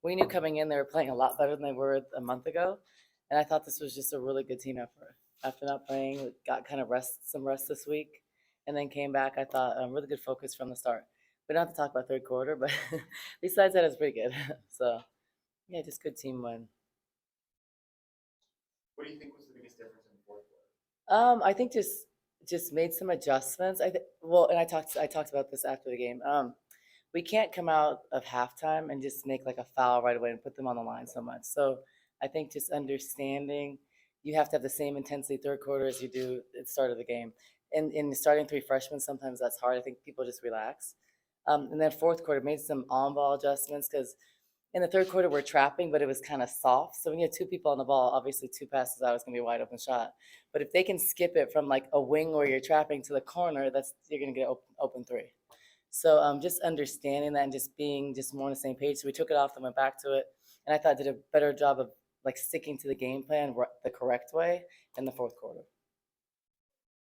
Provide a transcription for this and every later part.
we knew coming in they were playing a lot better than they were a month ago, and I thought this was just a really good team effort. After not playing, we got kind of some rest this week, and then came back. I thought really good focus from the start. We don't have to talk about third quarter, but besides that, it's pretty good. So yeah, just good team win. What do you think was the biggest difference in the fourth quarter? I think just made some adjustments. Well, and I talked about this after the game. We can't come out of halftime and just make like a foul right away and put them on the line so much. So I think just understanding you have to have the same intensity third quarter as you do at the start of the game. And in starting three freshmen, sometimes that's hard. I think people just relax. And then fourth quarter made some on ball adjustments because in the third quarter we're trapping, but it was kind of soft. So when you have two people on the ball, obviously two passes out is going to be a wide open shot. But if they can skip it from like a wing where you're trapping to the corner, that's you're going to get open three. So just understanding that and just being just more on the same page. So we took it off and went back to it, and I thought did a better job of like sticking to the game plan the correct way in the fourth quarter.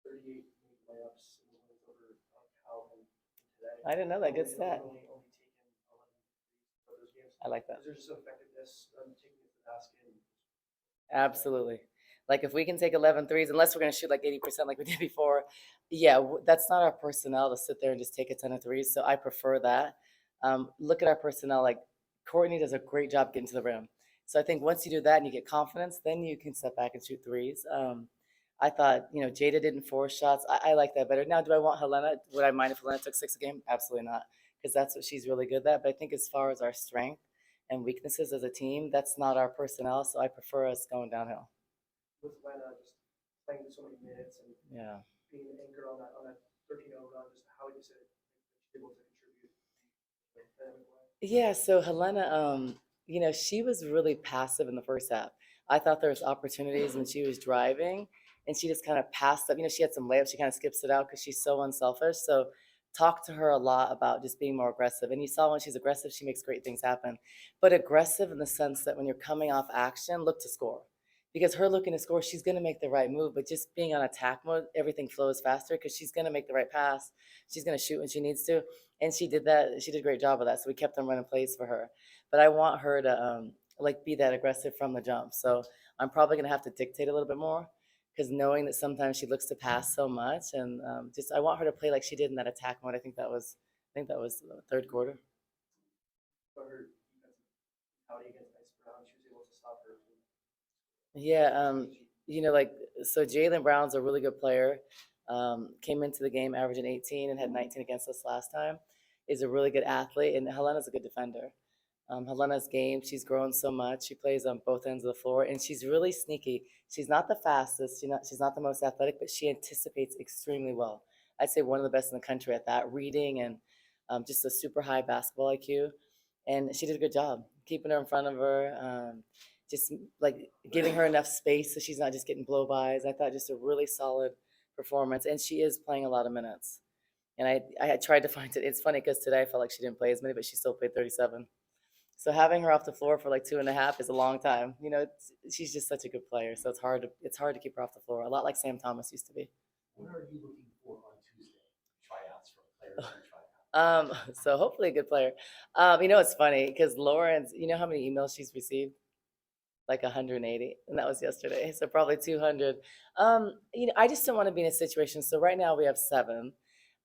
38 layups in the wins over Calvin today. I didn't know that. Good stat. Only taken 11 threes for those games. I like that. Is there just some effectiveness taking it to the basket? Absolutely. Like if we can take 11 threes, unless we're going to shoot like 80% like we did before, yeah, that's not our personnel to sit there and just take a ton of threes. So I prefer that. Look at our personnel. Like Courtney does a great job getting to the rim. So I think once you do that and you get confidence, then you can step back and shoot threes. I thought, Jada didn't force shots. I like that better. Now, do I want Helena? Would I mind if Helena took six a game? Absolutely not, because that's what she's really good at. But I think as far as our strength and weaknesses as a team, that's not our personnel. So I prefer us going downhill. With Lena just playing so many minutes and Yeah. being an anchor on that 13-0 run, just how would you say she's able to contribute in a way? Yeah, so Helena, she was really passive in the first half. I thought there was opportunities when she was driving, and she just kind of passed up. She had some layups. She kind of skips it out because she's so unselfish. So talk to her a lot about just being more aggressive. And you saw when she's aggressive, she makes great things happen. But aggressive in the sense that when you're coming off action, look to score. Because her looking to score, she's going to make the right move. But just being on attack mode, everything flows faster because she's going to make the right pass. She's going to shoot when she needs to, and she did that. She did a great job of that. So we kept on running plays for her. But I want her to like be that aggressive from the jump. So I'm probably gonna have to dictate a little bit more because knowing that sometimes she looks to pass so much, and just I want her to play like she did in that attack mode. I think that was third quarter. But her defensive mentality against Ice Brown, she was able to stop her. Yeah, like so Jalen Brown's a really good player. Came into the game averaging 18 and had 19 against us last time. Is a really good athlete, and Helena's a good defender. Helena's game, she's grown so much. She plays on both ends of the floor, and she's really sneaky. She's not the fastest, she's not the most athletic, but she anticipates extremely well. I'd say one of the best in the country at that, reading and just a super high basketball IQ. And she did a good job keeping her in front of her, just like giving her enough space so she's not just getting blow bys. I thought just a really solid performance, and she is playing a lot of minutes. And I had tried to find it. It's funny because today I felt like she didn't play as many, but she still played 37. So having her off the floor for like 2.5 is a long time. She's just such a good player. So it's hard to keep her off the floor. A lot like Sam Thomas used to be. What are you looking for on Tuesday? Tryouts for players and tryouts. So hopefully a good player. It's funny because Lauren's. You know how many emails she's received? Like 180, and that was yesterday. So probably 200. I just don't want to be in a situation. So right now we have seven.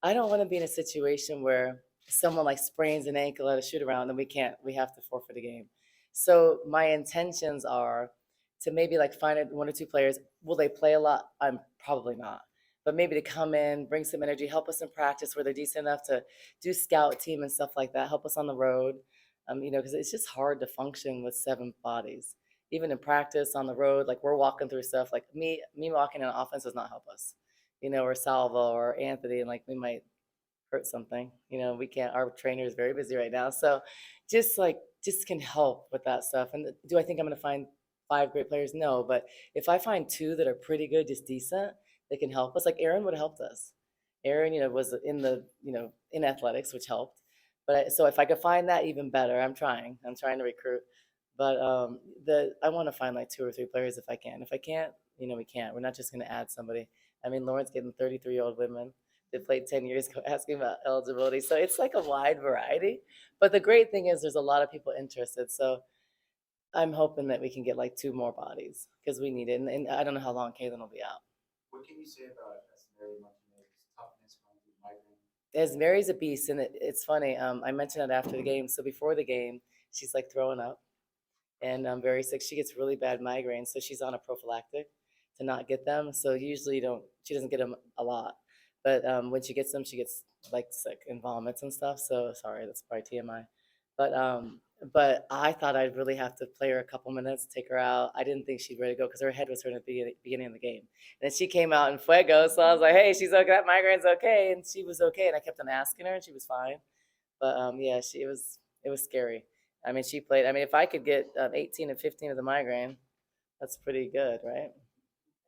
I don't want to be in a situation where someone like sprains an ankle at a shoot around and we can't. We have to forfeit a game. So my intentions are to maybe like find one or two players. Will they play a lot? I'm probably not. But maybe to come in, bring some energy, help us in practice where they're decent enough to do scout team and stuff like that. Help us on the road. Because it's just hard to function with seven bodies even in practice on the road, like we're walking through stuff. Like me walking on offense does not help us, or Salvo or Anthony, and like we might hurt something. We can't. Our trainer is very busy right now, so just can help with that stuff. And do I think I'm going to find five great players? No, but if I find two that are pretty good, just decent, they can help us. Like Aaron would have helped us. Aaron, was in athletics, which helped. So if I could find that, even better. I'm trying. I'm trying to recruit. But the I want to find like two or three players if I can. If I can't, we can't. We're not just going to add somebody. I mean, Lauren's getting 33-year-old women, that played 10 years ago asking about eligibility. So it's like a wide variety. But the great thing is there's a lot of people interested. So I'm hoping that we can get like 2 more bodies because we need it. And I don't know how long Kaylin will be out. What can you say about Mary Martinez's toughness going through migraine? As Mary's a beast, and it's funny. I mentioned it after the game. So before the game, she's like throwing up and very sick. She gets really bad migraines, so she's on a prophylactic to not get them. So usually she doesn't get them a lot, but when she gets them, she gets like sick and vomits and stuff. So sorry, that's probably TMI. But but I thought I'd really have to play her a couple minutes, take her out. I didn't think she'd ready to go because her head was hurting at the beginning of the game. And then she came out in fuego, so I was like, "Hey, she's okay. That migraine's okay," and she was okay. And I kept on asking her, and she was fine. But yeah, it was scary. I mean, she played. I mean, if I could get 18 and 15 of the migraine, that's pretty good, right?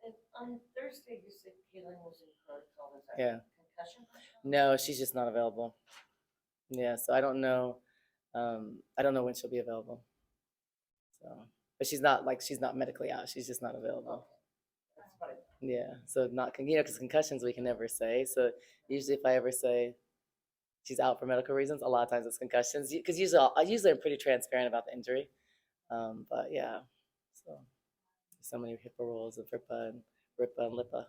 And on Thursday, you said Kaylin was in protocol. Is that Yeah. concussion? No, she's just not available. Yeah, so I don't know. I don't know when she'll be available. So, but she's not medically out. She's just not available. That's what I thought. Yeah, so not because concussions we can never say. So usually if I ever say she's out for medical reasons, a lot of times it's concussions because usually I'm pretty transparent about the injury. But yeah, so many HIPAA rules of RIPA and RIPA and LIPA,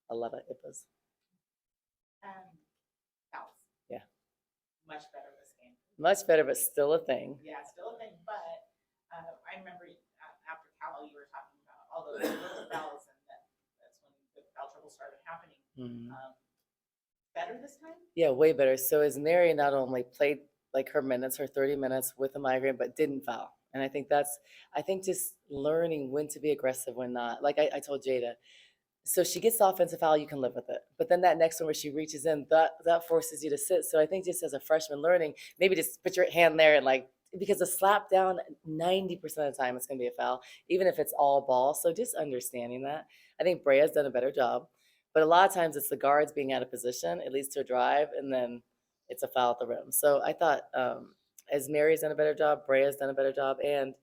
a lot of IPAs. House. Yeah. Much better this game. Much better, but still a thing. Yeah, still a thing, but I remember after Cal, you were talking about all those little fouls, and that's when the foul trouble started happening. Mhm. Better this time? Yeah, way better. So as Mary not only played like her minutes, her 30 minutes with a migraine, but didn't foul. And I think just learning when to be aggressive, when not. Like I told Jada, so she gets the offensive foul, you can live with it. But then that next one where she reaches in, that forces you to sit. So I think just as a freshman learning, maybe just put your hand there and like, because a slap down 90% of the time it's gonna be a foul, even if it's all ball. So just understanding that. I think Brea's done a better job. But a lot of times it's the guards being out of position, it leads to a drive, and then it's a foul at the rim. So I thought as Mary's done a better job, Brea's done a better job, and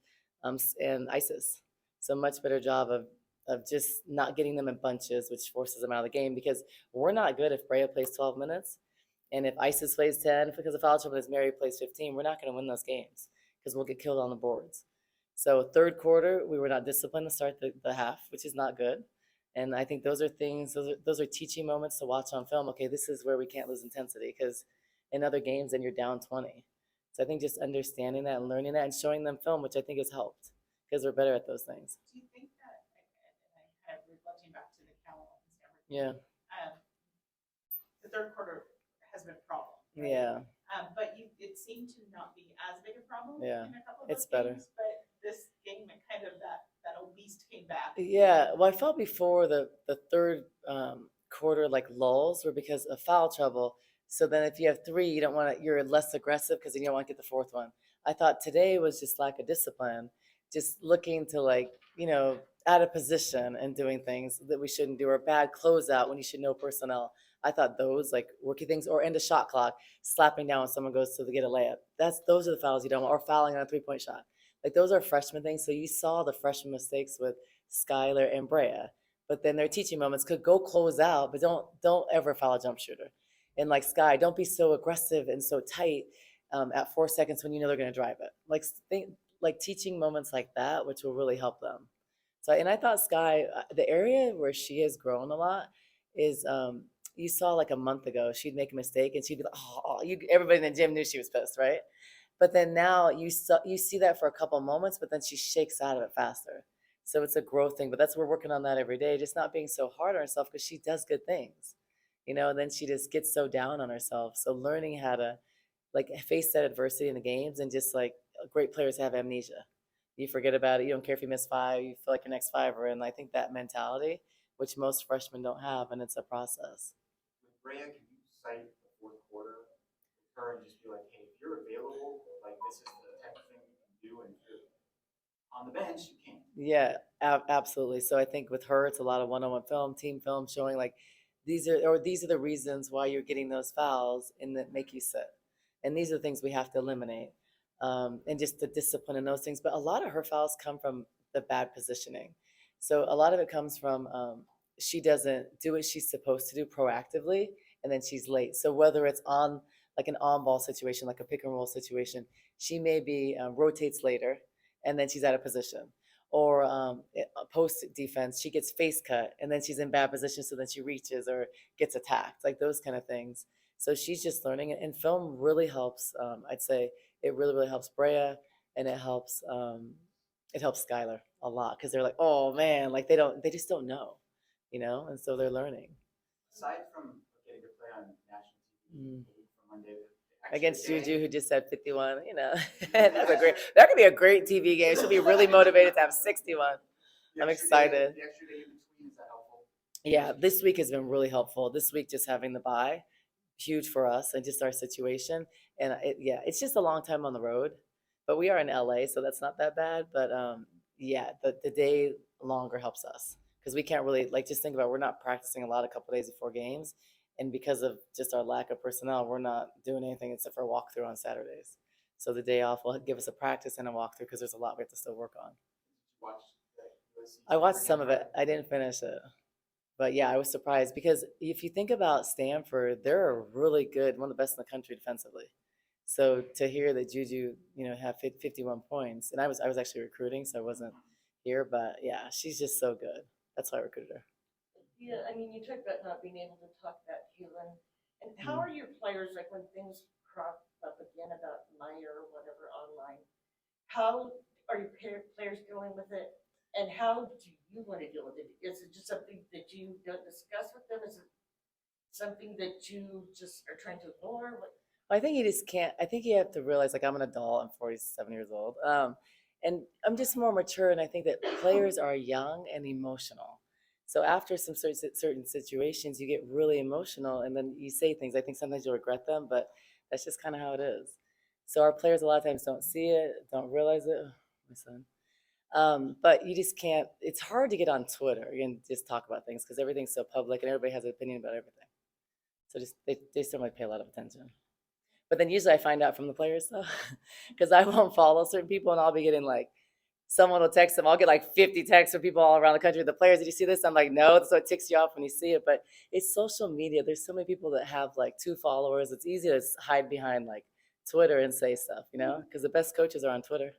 Isis. So much better job of just not getting them in bunches, which forces them out of the game because we're not good if Brea plays 12 minutes. And if Isis plays 10 because of foul trouble, as Mary plays 15, we're not going to win those games because we'll get killed on the boards. So third quarter, we were not disciplined to start the half, which is not good. And I think those are things, those are teaching moments to watch on film. Okay, this is where we can't lose intensity because in other games, then you're down 20. So I think just understanding that and learning that and showing them film, which I think has helped because we're better at those things. Do you think that, and I kind of reflecting back to the Cal and Stanford, Yeah. The third quarter has been a problem. Right? Yeah. But it seemed to not be as big a problem Yeah, in a couple of it's those better. games. But this game, it kind of that old beast came back. Yeah, well, I felt before the third quarter like lulls were because of foul trouble. So then if you have 3, you don't want to, you're less aggressive because you don't want to get the fourth one. I thought today was just lack of discipline, just looking to like, out of position and doing things that we shouldn't do, or bad closeout when you should know personnel. I thought those like rookie things, or end a shot clock, slapping down when someone goes to get a layup. Those are the fouls you don't want, or fouling on a 3-point shot. Like those are freshman things. So you saw the freshman mistakes with Skylar and Brea, but then their teaching moments could go close out, but don't ever foul a jump shooter. And like Sky, don't be so aggressive and so tight at 4 seconds when you know they're going to drive it. Like teaching moments like that, which will really help them. So, and I thought Sky, the area where she has grown a lot is you saw like a month ago, she'd make a mistake and she'd be like, oh, everybody in the gym knew she was pissed, right? But then now you see that for a couple of moments, but then she shakes out of it faster. So it's a growth thing, but we're working on that every day, just not being so hard on herself because she does good things, and then she just gets so down on herself. So learning how to like face that adversity in the games, and just like great players have amnesia. You forget about it. You don't care if you miss 5. You feel like your next 5 are in. I think that mentality, which most freshmen don't have, and it's a process. With Brea, can you cite the fourth quarter with her and just be like, hey, if you're available, like this is the type of thing you can do, and if you're on the bench, you can't. Yeah, absolutely. So I think with her, it's a lot of one-on-one film, team film, showing like these are the reasons why you're getting those fouls and that make you sit. And these are the things we have to eliminate, and just the discipline and those things. But a lot of her fouls come from the bad positioning. So a lot of it comes from she doesn't do what she's supposed to do proactively, and then she's late. So whether it's on like an on-ball situation, like a pick and roll situation, she maybe rotates later, and then she's out of position. Or post defense, she gets face cut, and then she's in bad position, so then she reaches or gets attacked, like those kind of things. So she's just learning, and film really helps. I'd say it really helps Brea, and it helps Skylar a lot because they're like, oh man, like they just don't know, and so they're learning. Aside from getting to play on national Mm. TV from Monday, Against Juju, who just said 51, that could be a great TV game. She'll be really motivated to have 61. I'm excited. The extra day in between, is that helpful? Yeah, this week has been really helpful. This week, just having the bye, huge for us and just our situation. And yeah, it's just a long time on the road, but we are in LA, so that's not that bad. But yeah, the day longer helps us because we can't really like just think about we're not practicing a lot a couple days before games, and because of just our lack of personnel, we're not doing anything except for walkthrough on Saturdays. So the day off will give us a practice and a walkthrough because there's a lot we have to still work on. Watch the USC I watched some of it. Stanford. I didn't finish it. But yeah, I was surprised because if you think about Stanford, they're really good, one of the best in the country defensively. So to hear that Juju, have 51 points, and I was actually recruiting, so I wasn't here, but yeah, she's just so good. That's why I recruited her. Yeah, I mean, you talked about not being able to talk about Keelan. And how are your players, like when things crop up again about Meyer or whatever online, how are your players dealing with it? And how do you want to deal with it? Is it just something that you don't discuss with them? Is it something that you just are trying to ignore? What? I think you just can't. I think you have to realize, like, I'm an adult. I'm 47 years old, and I'm just more mature. And I think that players are young and emotional. So after some certain situations, you get really emotional, and then you say things. I think sometimes you'll regret them, but that's just kind of how it is. So our players a lot of times don't see it, don't realize it. My son. But you just can't. It's hard to get on Twitter and just talk about things because everything's so public and everybody has an opinion about everything. So just they certainly pay a lot of attention. But then usually I find out from the players though, because I won't follow certain people and I'll be getting like, someone will text them. I'll get like 50 texts from people all around the country. The players, did you see this? I'm like, no. So it ticks you off when you see it. But it's social media. There's so many people that have like 2 followers. It's easy to hide behind like Twitter and say stuff, because the best coaches are on Twitter,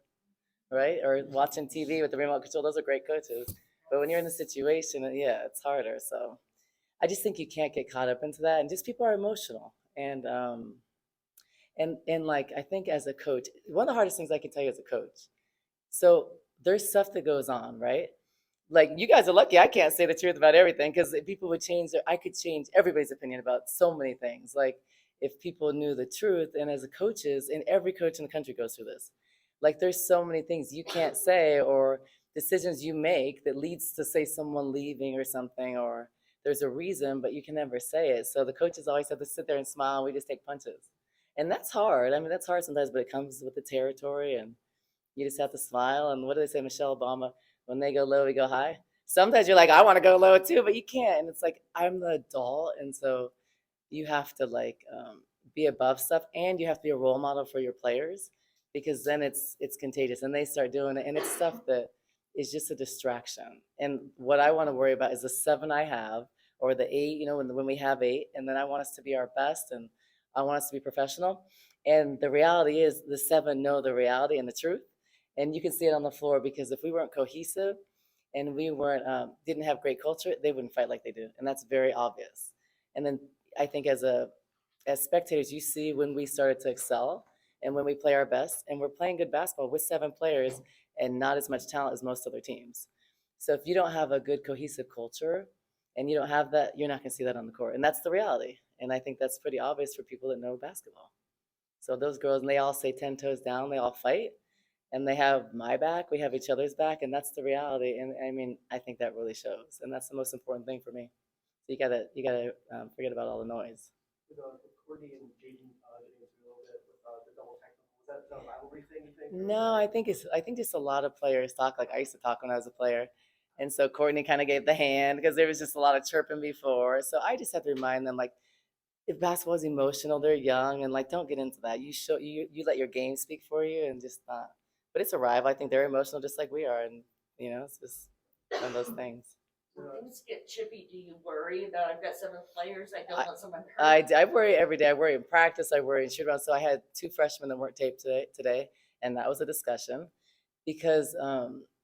right? Or watching TV with the remote control. Those are great coaches. But when you're in the situation, yeah, it's harder. So I just think you can't get caught up into that. And just people are emotional. And like I think as a coach, one of the hardest things I can tell you as a coach. So there's stuff that goes on, right? Like you guys are lucky I can't say the truth about everything because people would I could change everybody's opinion about so many things. Like if people knew the truth, and as a coaches, and every coach in the country goes through this. Like there's so many things you can't say or decisions you make that leads to say someone leaving or something, or there's a reason, but you can never say it. So the coaches always have to sit there and smile, and we just take punches. And that's hard. I mean, that's hard sometimes, but it comes with the territory, and you just have to smile. And what do they say, Michelle Obama? When they go low, we go high. Sometimes you're like, I want to go low too, but you can't. And it's like, I'm the adult. And so you have to like be above stuff, and you have to be a role model for your players, because then it's contagious and they start doing it. And it's stuff that is just a distraction. And what I want to worry about is the 7 I have, or the 8, when we have 8, and then I want us to be our best, and I want us to be professional. And the reality is the 7 know the reality and the truth. And you can see it on the floor, because if we weren't cohesive and we weren't didn't have great culture, they wouldn't fight like they do, and that's very obvious. And then I think as spectators, you see when we started to excel and when we play our best, and we're playing good basketball with 7 players and not as much talent as most other teams. So if you don't have a good cohesive culture and you don't have that, you're not going to see that on the court, and that's the reality. And I think that's pretty obvious for people that know basketball. So those girls, and they all say 10 toes down, they all fight, and they have my back, we have each other's back, and that's the reality. And I mean, I think that really shows, and that's the most important thing for me. So you gotta forget about all the noise. With Courtney and Jaden getting into a little bit with the double technical, was that a rivalry thing, you think? No, I think just a lot of players talk like I used to talk when I was a player. And so Courtney kind of gave the hand because there was just a lot of chirping before. So I just have to remind them, like, if basketball is emotional, they're young, and like don't get into that. You let your game speak for you, and just not. But it's a rival. I think they're emotional just like we are, and it's just one of those things. When things get chippy, do you worry about, I've got 7 players, I don't I- want someone hurt? I worry every day. I worry in practice. I worry in shoot around. So I had 2 freshmen that weren't taped today, and that was a discussion because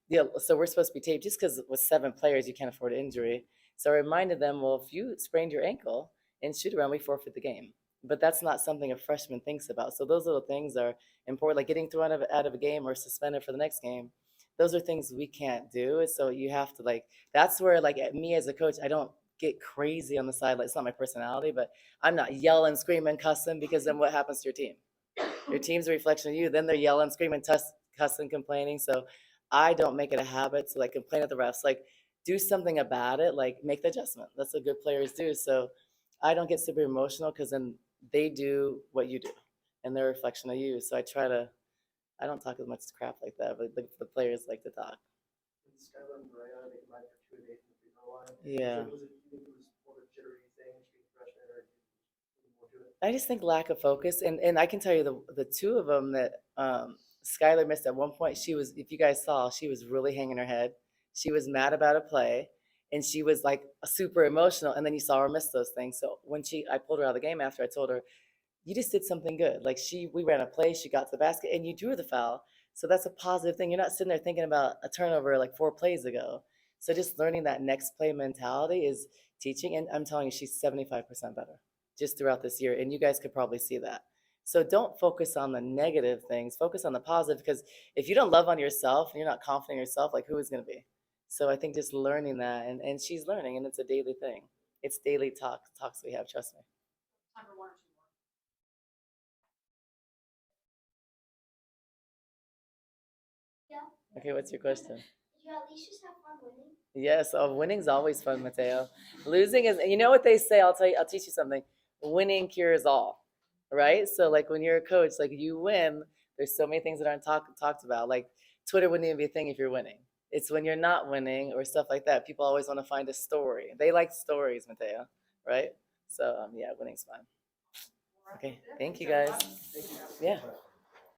yeah. So we're supposed to be taped just because with 7 players you can't afford injury. So I reminded them, well, if you sprained your ankle in shoot around, we forfeit the game. But that's not something a freshman thinks about. So those little things are important, like getting thrown out of a game or suspended for the next game. Those are things we can't do. And so you have to like. That's where like me as a coach, I don't get crazy on the sideline. It's not my personality, but I'm not yelling, screaming, cussing because then what happens to your team? Your team's a reflection of you. Then they're yelling, screaming, cussing, complaining. So I don't make it a habit to like complain at the refs. Like do something about it. Like make the adjustment. That's what good players do. So I don't get super emotional because then they do what you do, and they're a reflection of you. So I try to. I don't talk as much crap like that, but the players like to talk. And Skylar and Maria, they combined for 2 and 8 from the free throw line. Yeah. So was it, you think it was more of a jittery thing, just being freshman, or more to it? I just think lack of focus, and I can tell you the 2 of them that Skylar missed at one point. She was, if you guys saw, she was really hanging her head. She was mad about a play, and she was like super emotional. And then you saw her miss those things. So when I pulled her out of the game after, I told her, "You just did something good. Like we ran a play, she got to the basket, and you drew the foul. So that's a positive thing. You're not sitting there thinking about a turnover like 4 plays ago. So just learning that next play mentality is teaching. And I'm telling you, she's 75% better just throughout this year. And you guys could probably see that. So don't focus on the negative things. Focus on the positive because if you don't love on yourself and you're not confident in yourself, like who is going to be? So I think just learning that, and she's learning, and it's a daily thing. It's daily talks we have. Trust me. Time for 1 or 2 more. Yeah. Okay, what's your question? You at least just have fun winning. Yes, winning's always fun, Mateo. Losing is, you know what they say, I'll teach you something. Winning cures all, right? So like when you're a coach, like you win, there's so many things that aren't talked about. Like Twitter wouldn't even be a thing if you're winning. It's when you're not winning or stuff like that. People always want to find a story. They like stories, Mateo, right? So yeah, winning's fun. Okay, thank you guys. Yeah.